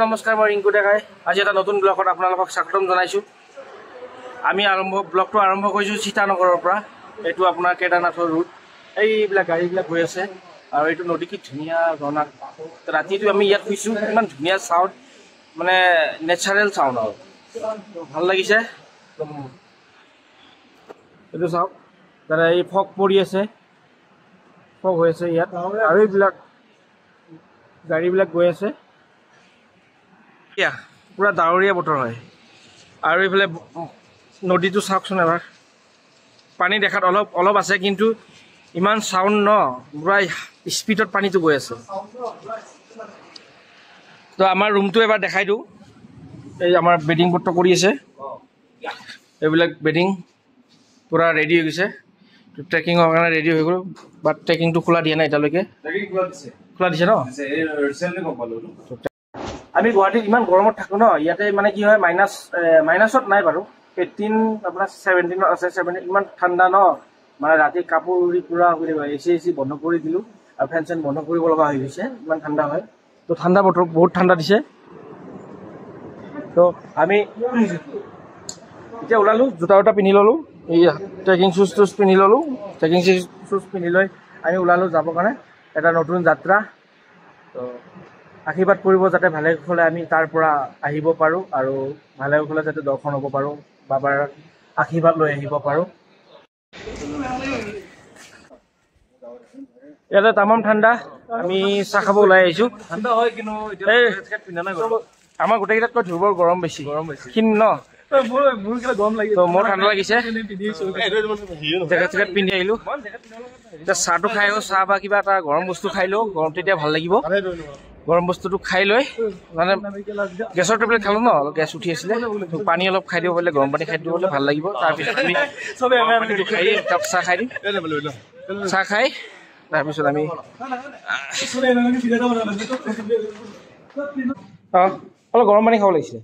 নমস্কাৰ, মই ৰিংকু ডেকাই। আজি এটা নতুন ব্লগত আপোনালোকক স্বাগতম জনাইছোঁ। আমি ব্লগটো আৰম্ভ কৰিছোঁ সীতানগৰৰ পৰা। এইটো আপোনাৰ কেদাৰনাথৰ ৰুট। এইবিলাক গাড়ীবিলাক গৈ আছে আৰু এইটো নদী কি ধুনীয়া ঝৰ্ণা। ৰাতিটো আমি ইয়াত শুইছোঁ, ইমান ধুনীয়া চাউণ্ড, মানে নেচাৰেল চাউণ্ড আৰু ভাল লাগিছে। এইটো চাওক, তাতে এই ফগ পৰি আছে, ফগ হৈ আছে ইয়াত, আৰু এইবিলাক গাড়ীবিলাক গৈ আছে। পুৰা ডাৱৰীয়া বতৰ হয়। আৰু এইফালে নদীটো চাওকচোন এবাৰ, পানী দেখাত অলপ আছে, কিন্তু ইমান চাউণ্ড ন, পুৰা স্পীডত পানীটো গৈ আছে। তো আমাৰ ৰুমটো এবাৰ দেখাই দিওঁ। এই আমাৰ বেডিং পত্ৰ কৰি আছে, এইবিলাক বেডিং পুৰা ৰেডি হৈ গৈছে। ট্ৰেকিঙৰ কাৰণে ৰেডি হৈ গ'ল, বাট ট্ৰেকিংটো খোলা দিয়া নাই এতিয়ালৈকে। খোলা দিছে ন। আমি গুৱাহাটীত ইমান গৰমত থাকোঁ ন, ইয়াতে মানে কি হয়, মাইনাছত নাই বাৰু, 18 আপোনাৰ 17 আছে। 17 ইমান ঠাণ্ডা ন, মানে ৰাতি কাপোৰ উৰি পুৰা এচি বন্ধ কৰি দিলোঁ আৰু ফেন চেন বন্ধ কৰিব লগা হৈ গৈছে, ইমান ঠাণ্ডা হয়। তো ঠাণ্ডা বতৰ, বহুত ঠাণ্ডা দিছে। তো আমি এতিয়া ওলালোঁ, জোতা পিন্ধি ল'লোঁ, এই ট্ৰেকিং শ্বুজ পিন্ধি ল'লোঁ। ট্ৰেকিং শ্বুজ পিন্ধি লৈ আমি ওলালোঁ যাবৰ কাৰণে এটা নতুন যাত্ৰা। তো আশীৰ্বাদ কৰিব যাতে ভালে কুশলে আমি তাৰ পৰা আহিব পাৰোঁ, আৰু ভালে কুশলে যাতে দৰ্শন হ'ব পাৰোঁ, বাবাৰ আশীৰ্বাদ লৈ আহিব পাৰোঁ। ইয়াতে তামাম ঠাণ্ডা, আমি চাহ খাব ওলাই আহিছোঁ। ঠাণ্ডা হয়, কিন্তু আমাৰ গোটেইকেইটাতকৈ ধ্ৰুৱৰ গৰম বেছি ক্ষীণ ন, মোৰ ঠাণ্ডা লাগিছে। জেকেট পিন্ধি আহিলোঁ। এতিয়া চাহটো খাই আহিলোঁ, চাহ বা কিবা এটা গৰম বস্তু খাই লওঁ, গৰম তেতিয়া ভাল লাগিব। গৰম বস্তুটো খাই লৈ, মানে গেছৰ টেবলেট খালোঁ ন, অলপ গেছ উঠি আছিলে, পানী অলপ খাই দিব পাৰিলে, গৰম পানী খাই দিব পাৰিলে ভাল লাগিব। তাৰপিছত আমি খাই একাপ চাহ খাই দিম। চাহ খাই তাৰপিছত আমি অলপ গৰম পানী খাব লাগিছিলে,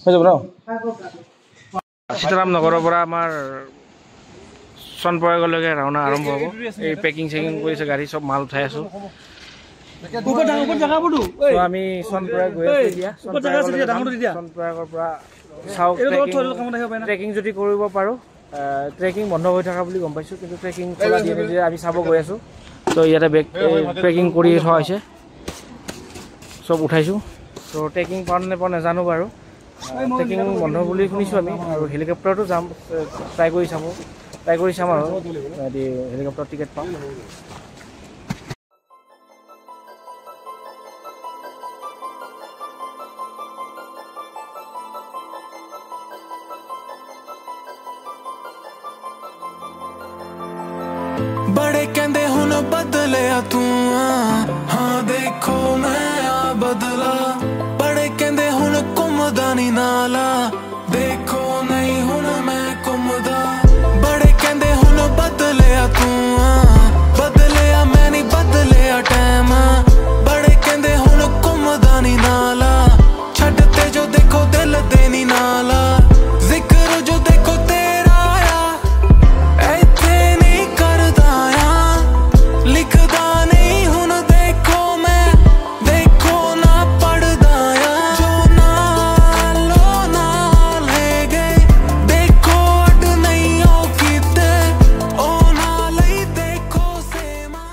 হৈ যাব ন। সীতাৰাম নগৰৰ পৰা আমাৰ চনপৰাগলৈকে ৰাওনা আৰম্ভ হ'ব। এই পেকিং চেকিং কৰিছে, গাড়ী চব মাল উঠাই আছোঁ। আমি চনপৰাগ গৈ আছোঁ এতিয়া। চনপৰাগৰ পৰা চাওক, ট্ৰেকিং যদি কৰিব পাৰোঁ। ট্ৰেকিং বন্ধ হৈ থকা বুলি গম পাইছোঁ, কিন্তু ট্ৰেকিং খোলা দিয়ে নিদিয়ে আমি চাব গৈ আছোঁ। তো ইয়াতে ট্ৰেকিং কৰি থোৱা হৈছে, চব উঠাইছোঁ। তো ট্ৰেকিং পাওঁ নে পাওঁ নাজানো বাৰু, ট্ৰেকিং বন্ধ বুলি শুনিছোঁ আমি। আৰু হেলিকপ্টাৰতো যাম, ট্ৰাই কৰি চাম আৰু যদি হেলিকপ্টাৰ টিকেট পাওঁ। बड़े कहंदे हुन बदलिया तू, हाँ देखो मैं आ बदला। बड़े कहंदे हुन घुमदा नी नाला, देखो नहीं हुन मैं घुमदा। बड़े कहंदे हुन बदलिया तू, बदलिया मैं नहीं बदलिया टाइम। बड़े कहंदे हुन घुमदा नी नाला, छड्डते जो देखो दिल दे नी नाला। जिक्र जो देखो तेरा आ, ऐथे नहीं करदा आ, लिखदा नहीं हुन देखो मैं, देखो ना पढ़दा आ। जो नालो नाल है गए, देखो अड नहीं ओ कीते, ओ नालई देखो सेमा।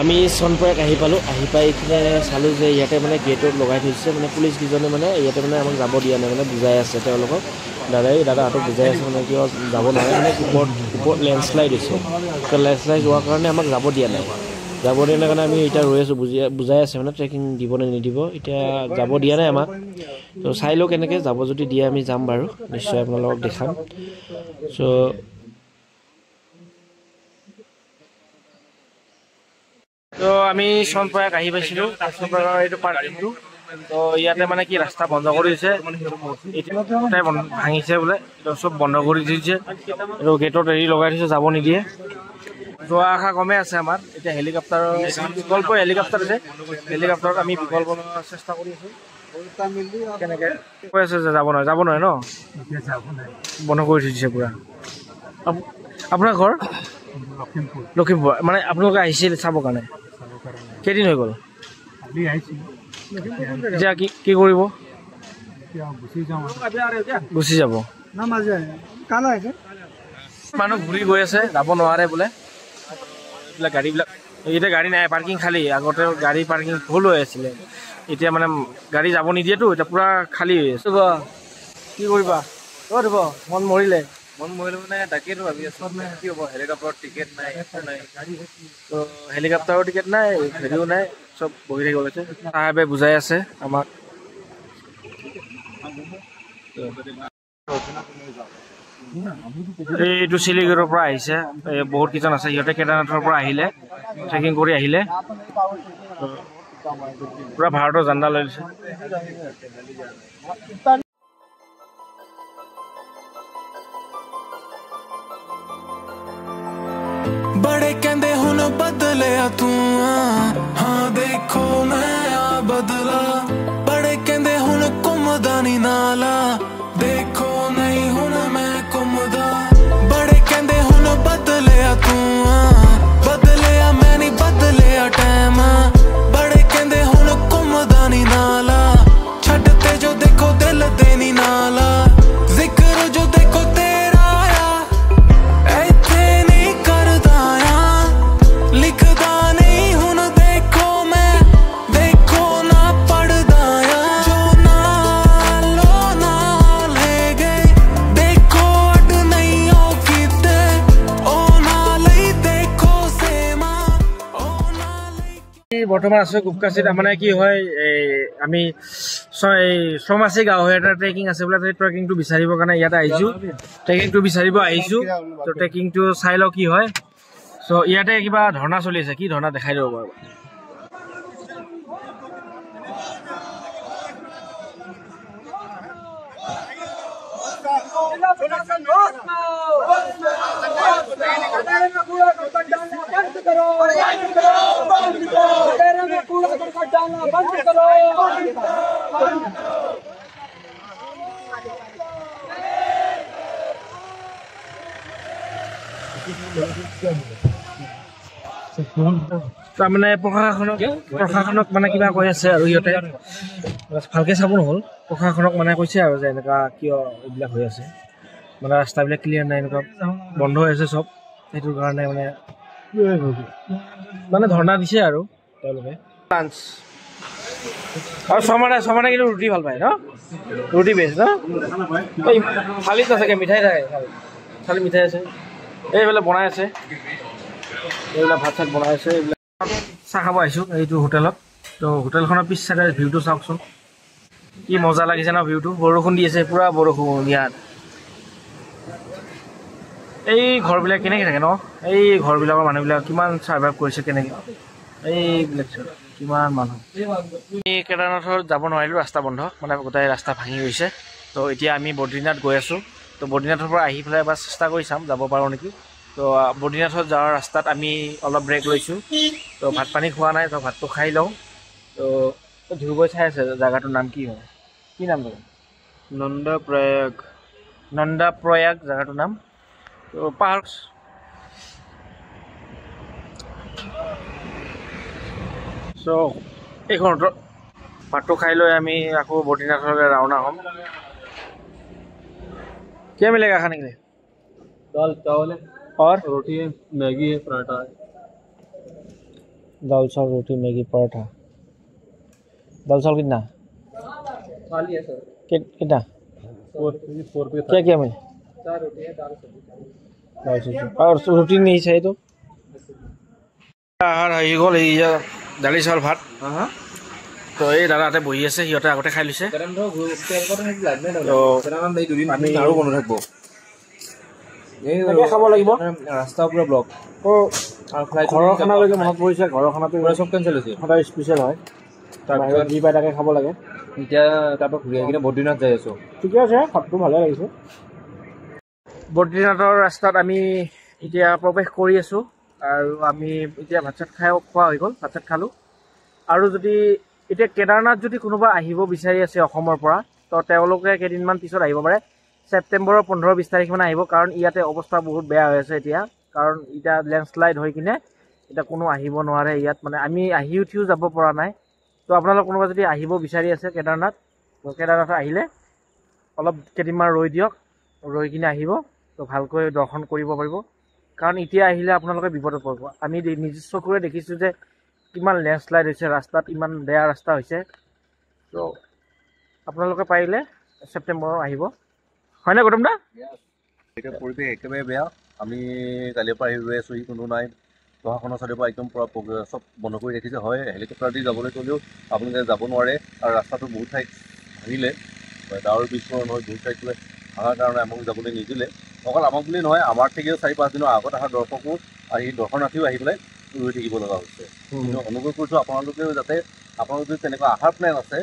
আমি চনপৰাগ আহি পালোঁ। আহি পাই কিনে চালোঁ যে ইয়াতে মানে গেটত লগাই থৈছে, মানে পুলিচ কেইজনে মানে ইয়াতে মানে আমাক যাব দিয়া নাই, মানে বুজাই আছে তেওঁলোকক। দাদাহঁতক বুজাই আছে, মানে কিয় যাব নোৱাৰে, মানে ওপৰত লেণ্ডশ্লাইড হৈছে। তো লেণ্ডশ্লাইড হোৱাৰ কাৰণে আমাক যাব দিয়া নাই। যাব দিয়া নাই কাৰণে আমি এতিয়া ৰৈ আছোঁ, বুজাই আছে মানে ট্ৰেকিং দিব নে নিদিব। এতিয়া যাব দিয়া নাই আমাক, তো চাই লওঁ কেনেকৈ যাব। যদি দিয়ে আমি যাম বাৰু, নিশ্চয় আপোনালোকক দেখাম। তো আমি চনপৰাগ আহি পাইছিলোঁ। চনপৰাগৰ এইটো পাৰ্কিংটো, তো ইয়াতে মানে কি ৰাস্তা বন্ধ কৰি দিছে, এতিয়া ভাঙিছে বোলে, চব বন্ধ কৰি দিছে। আৰু গেটত হেৰি লগাই দিছে, যাব নিদিয়ে। যোৱা আশা কমে আছে আমাৰ। এতিয়া হেলিকপ্টাৰৰ বিকল্প হেলিকপ্টাৰ আছে, হেলিকপ্টাৰত আমি বিকল্প চেষ্টা কৰি আছোঁ। কেনেকৈ কৈ আছে যে যাব নোৱাৰে ন, বন্ধ কৰি দিছে পুৰা। আপোনাৰ ঘৰ লখিমপুৰ, মানে আপোনালোকে আহিছিল চাবৰ কাৰণে? কেইদিন হৈ গ'ল? এতিয়া কি কৰিব গুচি যাব মানুহ ঘূৰি গৈ আছে যাব নোৱাৰে বোলে এইবিলাক গাড়ীবিলাক এতিয়া গাড়ী নাই পাৰ্কিং খালী আগতে গাড়ী পাৰ্কিং ফুল হৈ আছিলে এতিয়া মানে গাড়ী যাব নিদিয়েতো এতিয়া পুৰা খালী হৈ আছে কি কৰিবা ক'ত হ'ব মন মৰিলে মানে তাকেইতো ভাবি আছো কি হ'ব হেলিকপ্টাৰৰ টিকেট নাই তো হেলিকপ্টাৰৰ টিকেট নাই হেৰিও নাই চব বহি থাকিব লৈছে চাহেবে বুজাই আছে আমাক এইটো শিলিগুৰিৰ পৰা আহিছে বহুত কেইজন আছে সিহঁতে কেদাৰনাথৰ পৰা আহিলে ট্ৰেকিং কৰি আহিলে পুৰা ভাৰতৰ ঝাণ্ডা লৈ লৈছে बड़े कहंदे हुन बदलिया तू हाँ देखो मैं आ बदला बड़े कहंदे हुन घुमदा नी नाला देखो नहीं हुन मैं घुमदा बड़े कहंदे हुन बदलिया तू बदलिया मैं नहीं बदलिया टाइम बड़े कहंदे हुन घुमदा नी नाला छड्डते जो देखो दिल दे नी नाला जिक्र जो देखो तेरा आया ऐथे नहीं करदा लिखदा नहीं हुन देखो मैं देखो ना पढ़दा जो नालो नाल है गए देखो अड नहीं ओ कीते ओ नाल ही देखो सेमा ओ नाल বৰ্তমান আছো গুপকাচিত মানে কি হয় আমি ছমাসি গাঁও এটা ট্ৰেকিং আছে বোলে ট্ৰেকিংটো বিচাৰিবৰ কাৰণে ইয়াতে আহিছো ট্ৰেকিংটো বিচাৰিব আহিছো তো ট্ৰেকিংটো চাই লওঁ কি হয় সো ইয়াতে কিবা ধৰ্ণা চলি আছে কি ধৰ্ণা দেখাই দিব বাৰু তাৰমানে প্ৰশাসনক মানে কিবা কৈ আছে আৰু সিহঁতে ভালকে চাব নহ'ল প্ৰশাসনক মানে কৈছে আৰু যে এনেকুৱা কিয় এইবিলাক হৈ আছে মানে ৰাস্তাবিলাক ক্লিয়াৰ নাই এনেকুৱা বন্ধ হৈ আছে চব সেইটো কাৰণে মানে ধৰ্ণা দিছে আৰু তেওঁলোকে লাঞ্চ আৰু ছমানে কিন্তু ৰুটি ভাল পায় ন ৰুটি বেষ্ট ন থালিত নাথাকে মিঠাই থাকে থালি মিঠাই আছে এইবিলাক বনাই আছে এইবিলাক ভাত চাত বনাই আছে এইবিলাক চাহ খাব আহিছোঁ এইটো হোটেলত তো হোটেলখনৰ পিছ চাইডে ভিউটো চাওকচোন কি মজা লাগিছে ন ভিউটো বৰষুণ দি আছে পুৰা বৰষুণ ইয়াত এই ঘৰবিলাক কেনেকৈ থাকে ন এই ঘৰবিলাকৰ মানুহবিলাক কিমান ছাৰ্ভাইভ কৰিছে কেনেকৈ এইবিলাক কিমান মানুহ এই কেদাৰনাথত যাব নোৱাৰিলোঁ ৰাস্তা বন্ধ মানে গোটেই ৰাস্তা ভাঙি গৈছে তো এতিয়া আমি বদ্ৰীনাথ গৈ আছোঁ তো বদ্ৰীনাথৰ পৰা আহি পেলাই এবাৰ চেষ্টা কৰি চাম যাব পাৰোঁ নেকি তো বদ্ৰীনাথত যোৱাৰ ৰাস্তাত আমি অলপ ব্ৰেক লৈছোঁ তো ভাত পানী খোৱা নাই তো ভাতটো খাই লওঁ তো ধ্ৰুৱই চাই আছে জেগাটোৰ নাম কি হয় কি নাম বাৰু নন্দাপ্ৰয়াগ জেগাটোৰ নাম তো পাহাৰ চ' এইখনত ভাতটো খাই লৈ আমি আকৌ বদ্ৰীনাথলৈ ৰাওনা হ'ম क्या मिलेगा खाने के लिए दाल चावल है और रोटी है मैगी है पराठा है दाल चावल रोटी मैगी पराठा दाल चावल कितना थाली है सर कितना 4 रुपये क्या क्या मिले 4 रोटी है दाल सब्जी और रोटी नहीं चाहिए तो আহি গ'ল এই দালি চাউল ভাত তো এই দাদাহঁতে বহি আছে সিহঁতে আগতে খাই লৈছে আৰু বন্ধ থাকিব খাব লাগিব ৰাস্তা পুৰা ব্লক ঘৰৰ খানালৈকে মনত পৰিছে ঘৰৰ খানাটো চব কেঞ্চেল হৈছে সদায় স্পেচিয়েল হয় তাৰপিছত যি পাই তাকে খাব লাগে এতিয়া তাৰপৰা ঘূৰি আহি কিনে বদ্ৰীনাথ যাই আছোঁ ঠিকে আছে ভাতটো ভালে লাগিছে বদ্ৰীনাথৰ ৰাস্তাত আমি এতিয়া প্ৰৱেশ কৰি আছোঁ আৰু আমি এতিয়া ভাত চাত খোৱা হৈ গ'ল ভাত চাত খালোঁ আৰু যদি এতিয়া কেদাৰনাথ যদি কোনোবা আহিব বিচাৰি আছে অসমৰ পৰা তো তেওঁলোকে কেইদিনমান পিছত আহিব পাৰে ছেপ্টেম্বৰৰ 15-20 তাৰিখ মানে আহিব কাৰণ ইয়াতে অৱস্থা বহুত বেয়া হৈ আছে এতিয়া কাৰণ এতিয়া লেণ্ডশ্লাইড হৈ কিনে এতিয়া কোনো আহিব নোৱাৰে ইয়াত মানে আমি আহি উঠিও যাব পৰা নাই তো আপোনালোক কোনোবা যদি আহিব বিচাৰি আছে কেদাৰনাথ, তো কেদাৰনাথ আহিলে অলপ কেইদিনমান ৰৈ দিয়ক, ৰৈ কিনে আহিব, তো ভালকৈ দৰ্শন কৰিব পাৰিব। কাৰণ এতিয়া আহিলে আপোনালোকে বিপদত পৰিব। আমি নিজ চকুৰে দেখিছোঁ যে কিমান লেণ্ডশ্লাইড হৈছে, ৰাস্তাত ইমান বেয়া ৰাস্তা হৈছে। তো আপোনালোকে পাৰিলে ছেপ্টেম্বৰত আহিব, হয়নে গৌতম দা? এতিয়া পৰিৱেশ একেবাৰে বেয়া। আমি কালিৰ পৰা আহি ৰৈ আছোঁ, কোনো নাই। প্ৰশাসনৰ চাইডৰ পৰা একদম পূৰা চব বন্ধ কৰি ৰাখিছে। হয়, হেলিকপ্টাৰ দি যাবলৈ ক'লেও আপোনালোকে যাব নোৱাৰে। আৰু ৰাস্তাটো বহুত ঠাইত ভাঙিলে, ডাৱৰ বিস্ফোৰণ হৈ বহুত ঠাইত ভঙাৰ কাৰণে আমাক যাবলৈ নিদিলে। অকল আমাক বুলি নহয়, আমাৰ থেকেও 4-5 দিনৰ আগত অহা দৰ্শকো আহি দৰ্শনাৰ্থীও আহি পেলাই ৰৈ থাকিব লগা হৈছে। কিন্তু অনুৰোধ কৰিছোঁ আপোনালোকেও যাতে আপোনালোকে যদি তেনেকুৱা অহাৰ প্লেন আছে,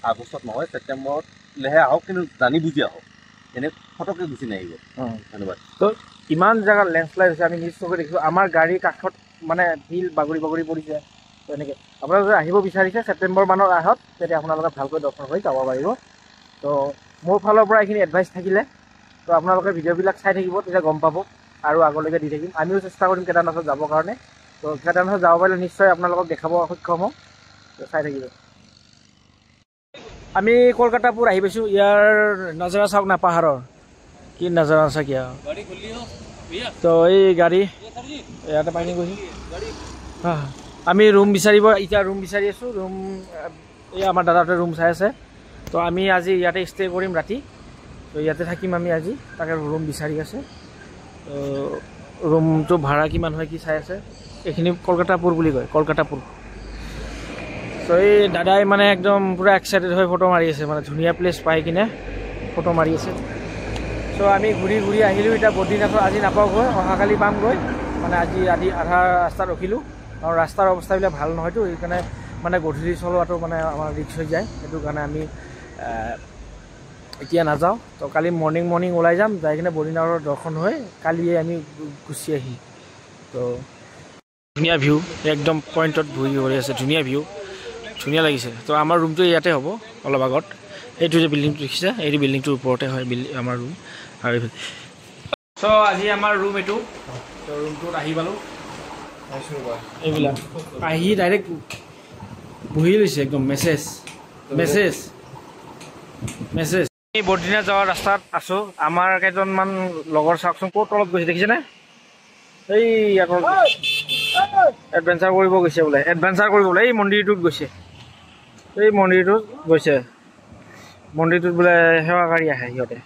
আগষ্টত নহয় ছেপ্টেম্বৰতলৈহে আহক, কিন্তু জানি বুজি আহক, এনে ফটককৈ গুচি নাহিব। ধন্যবাদ। তো ইমান জেগাত লেণ্ডশ্লাইড হৈছে, আমি নিজ চকুৰে দেখিছোঁ। আমাৰ গাড়ীৰ কাষত মানে শিল বাগৰি বাগৰি পৰিছে। তো এনেকৈ আপোনালোকে আহিব বিচাৰিছে ছেপ্টেম্বৰ মানত আহক, তেতিয়া আপোনালোকে ভালকৈ দৰ্শন কৰি যাব পাৰিব। তো মোৰ ফালৰ পৰা এইখিনি এডভাইচ থাকিলে। তো আপোনালোকে ভিডিঅ'বিলাক চাই থাকিব, তেতিয়া গম পাব। আৰু আগলৈকে দি থাকিম, আমিও চেষ্টা কৰিম কেদাৰনাথত যাবৰ কাৰণে। তো কেদাৰনাথত যাব পাৰিলে নিশ্চয় আপোনালোকক দেখাব সক্ষম হ'ম। তো চাই থাকিব। আমি কলকাতাপুৰ আহি পাইছোঁ। ইয়াৰ নজাৰা চাওক না, পাহাৰৰ কি নজাৰা আছে কিয়। তো এই গাড়ী ইয়াতে পাইনি গৈছোঁ। আমি ৰুম বিচাৰিব, এতিয়া ৰুম বিচাৰি আছোঁ। ৰুম এই আমাৰ দাদাহঁতে ৰুম চাই আছে। তো আমি আজি ইয়াতে ষ্টে কৰিম ৰাতি। তো ইয়াতে থাকিম আমি আজি, তাকে ৰুম বিচাৰি আছে। তো ৰুমটো ভাড়া কিমান হয় কি চাই আছে। এইখিনি কলকাতাপুৰ বুলি কয়, কলকাতাপুৰ। তো এই দাদাই মানে একদম পূৰা এক্সাইটেড হৈ ফটো মাৰি আছে, মানে ধুনীয়া প্লেচ পাই কিনে ফটো মাৰি আছে। তো আমি ঘূৰি ঘূৰি আহিলোঁ। এতিয়া বদ্ৰীনাথৰ আজি নাপাওঁগৈ, অহাকালি পামগৈ। মানে আজি আধা ৰাস্তাত ৰখিলোঁ, আৰু ৰাস্তাৰ অৱস্থাবিলাক ভাল নহয়তো, সেইকাৰণে মানে গধূলি চলোৱাটো মানে আমাৰ ৰিক্স হৈ যায়। সেইটো কাৰণে আমি এতিয়া নাযাওঁ। তো কালি মৰ্ণিং ওলাই যাম, যাই কিনে বদ্ৰীনাথৰ দৰ্শন হৈ কালিয়ে আমি গুচি আহিম। তো ধুনীয়া ভিউ, একদম পইণ্টত বহি কৰি আছে, ধুনীয়া ভিউ, ধুনীয়া লাগিছে। তো আমাৰ ৰুমটো ইয়াতে হ'ব, অলপ আগত। এইটো যে বিল্ডিংটো দেখিছে, এইটো বিল্ডিংটোৰ ওপৰতে হয় আমাৰ ৰুম। আৰু চ' আজি আমাৰ ৰুম এইটো। তো ৰুমটোত আহি পালোঁ, এইবিলাক আহি ডাইৰেক্ট বহি লৈছে একদম। মেছেজ এই বদ্ৰীনাথ যোৱাৰ ৰাস্তাত আছোঁ। আমাৰ কেইজনমান লগৰ চাওকচোন ক'ত তলত গৈছে দেখিছেনে? এই এডভেঞ্চাৰ কৰিব গৈছে বোলে, এই মন্দিৰটোত গৈছে। মন্দিৰটোত বোলে সেৱাকাৰী আহে সিহঁতে।